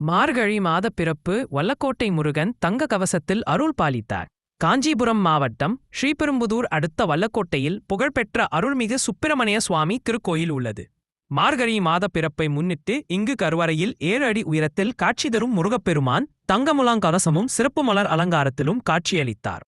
மார்கழி மாதப் பிறப்பு வல்லக்கோட்டை முருகன் தங்க கவசத்தில் அருள் பாலித்தார். காஞ்சிபுரம் மாவட்டம் ஸ்ரீபெரும்புதூர் அடுத்த வல்லக்கோட்டையில் புகழ்பெற்ற அருள்மிகு சுப்பிரமணிய சுவாமி திருக்கோயில் உள்ளது. மார்கழி மாதப் பிறப்பை முன்னிட்டு இங்கு கருவறையில் 7 அடி உயரத்தில் காட்சி தரும் முருகப்பெருமான் தங்கமுலாங்கவசமும் சிறப்பு மலர் அலங்காரத்திலும் காட்சியளித்தார்.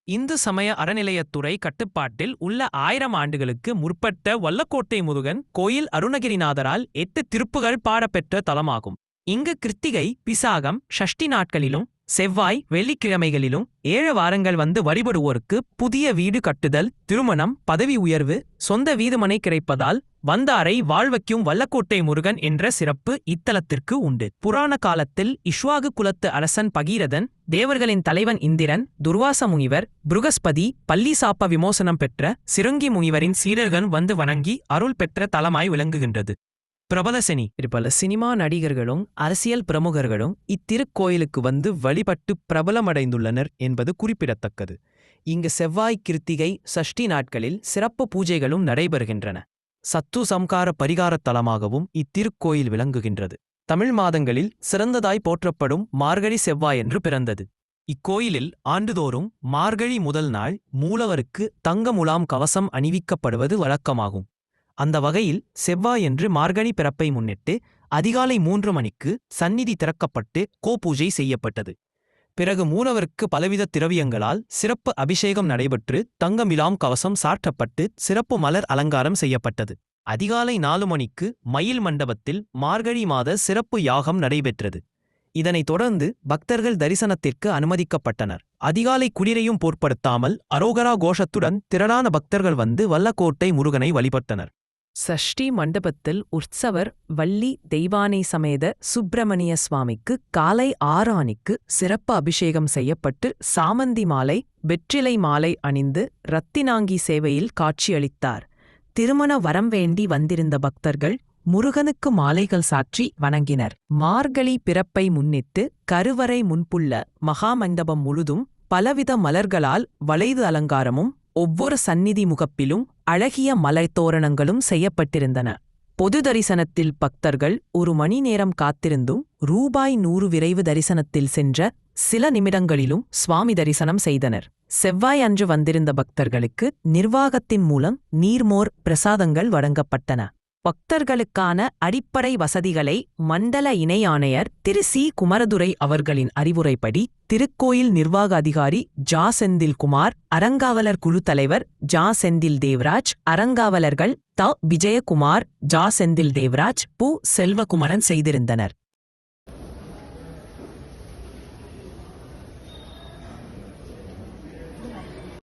இந்து சமய அறநிலையத்துறை கட்டுப்பாட்டில் உள்ள 1000 ஆண்டுகளுக்கு முற்பட்ட வல்லக்கோட்டை முருகன் கோயில் அருணகிரிநாதரால் 8 திருப்புகள் பாடப்பெற்ற தலமாகும். இங்கு கிருத்திகை, பிசாகம், ஷஷ்டி நாட்களிலும் செவ்வாய், வெள்ளிக்கிழமைகளிலும் 7 வாரங்கள் வந்து வழிபடுவோருக்கு புதிய வீடு கட்டுதல், திருமணம், பதவி உயர்வு, சொந்த வீடுமனை கிடைப்பதால் வந்தாரை வாழ்வைக்கும் வல்லக்கோட்டை முருகன் என்ற சிறப்பு இத்தலத்திற்கு உண்டு. புராண காலத்தில் இக்ஷ்வாகு குலத்து அரசன் பகீரதன், தேவர்களின் தலைவன் இந்திரன், துர்வாச முனிவர், புருகஸ்பதி, பல்லி சாப்ப விமோசனம் பெற்ற சிருங்கி முனிவரின் சீடர்கள் வந்து வணங்கி அருள் பெற்ற தலமாய் விளங்குகின்றது. பிரபலசனி பல சினிமா நடிகர்களும் அரசியல் பிரமுகர்களும் இத்திருக்கோயிலுக்கு வந்து வழிபட்டு பிரபலமடைந்துள்ளனர் என்பது குறிப்பிடத்தக்கது. இங்கு செவ்வாய், கிருத்திகை, சஷ்டி நாட்களில் சிறப்பு பூஜைகளும் நடைபெறுகின்றன. சத்து சம்கார பரிகாரத் தலமாகவும் இத்திருக்கோயில் விளங்குகின்றது. தமிழ் மாதங்களில் சிறந்ததாய் போற்றப்படும் மார்கழி செவ்வாய் என்று பிறந்தது. இக்கோயிலில் ஆண்டுதோறும் மார்கழி முதல் நாள் மூலவருக்கு தங்க முலாம் கவசம் அணிவிக்கப்படுவது வழக்கமாகும். அந்த வகையில் செவ்வாயன்று மார்கழி பிறப்பை முன்னிட்டு அதிகாலை 3 மணிக்கு சந்நிதி திறக்கப்பட்டு கோபூஜை செய்யப்பட்டது. பிறகு மூலவருக்கு பலவித திரவியங்களால் சிறப்பு அபிஷேகம் நடைபெற்று தங்கமிலாம் கவசம் சாற்றப்பட்டு சிறப்பு மலர் அலங்காரம் செய்யப்பட்டது. அதிகாலை 4 மணிக்கு மயில் மண்டபத்தில் மார்கழி மாத சிறப்பு யாகம் நடைபெற்றது. இதனைத் தொடர்ந்து பக்தர்கள் தரிசனத்திற்கு அனுமதிக்கப்பட்டனர். அதிகாலை குளிரையும் பொருட்படுத்தாமல் அரோகரா கோஷத்துடன் திரளான பக்தர்கள் வந்து வல்லக்கோட்டை முருகனை வழிபட்டனர். சஷ்டி மண்டபத்தில் உற்சவர் வள்ளி தெய்வானை சமேத சுப்பிரமணிய சுவாமிக்கு காலை 6 மணிக்கு சிறப்பு அபிஷேகம் செய்யப்பட்டு சாமந்தி மாலை, வெற்றிலை மாலை அணிந்து ரத்தினாங்கி சேவையில் காட்சியளித்தார். திருமண வரம் வேண்டி வந்திருந்த பக்தர்கள் முருகனுக்கு மாலைகள் சாற்றி வணங்கினர். மார்கழி பிறப்பை முன்னிட்டு கருவறை முன்புள்ள மகாமண்டபம் முழுதும் பலவித மலர்களால் வளைது அலங்காரமும் ஒவ்வொரு சந்நிதி முகப்பிலும் அழகிய மலைத்தோரணங்களும் செய்யப்பட்டிருந்தன. பொது தரிசனத்தில் பக்தர்கள் 1 மணி நேரம் காத்திருந்தும் ரூபாய் 100 விரைவு தரிசனத்தில் சென்ற சில நிமிடங்களிலும் சுவாமி தரிசனம் செய்தனர். செவ்வாய் அன்று வந்திருந்த பக்தர்களுக்கு நிர்வாகத்தின் மூலம் நீர்மோர் பிரசாதங்கள் வழங்கப்பட்டன. பக்தர்களுக்கான அடிப்படை வசதிகளை மண்டல இணை ஆணையர் திரு சி. குமரதுரை அவர்களின் அறிவுரைப்படி திருக்கோயில் நிர்வாக அதிகாரி ஜா. செந்தில்குமார், அறங்காவலர் குழு தலைவர் ஜா. செந்தில் தேவராஜ், அறங்காவலர்கள் த. விஜயகுமார், ஜா. செந்தில் தேவராஜ், பு. செல்வகுமரன் செய்திருந்தனர்.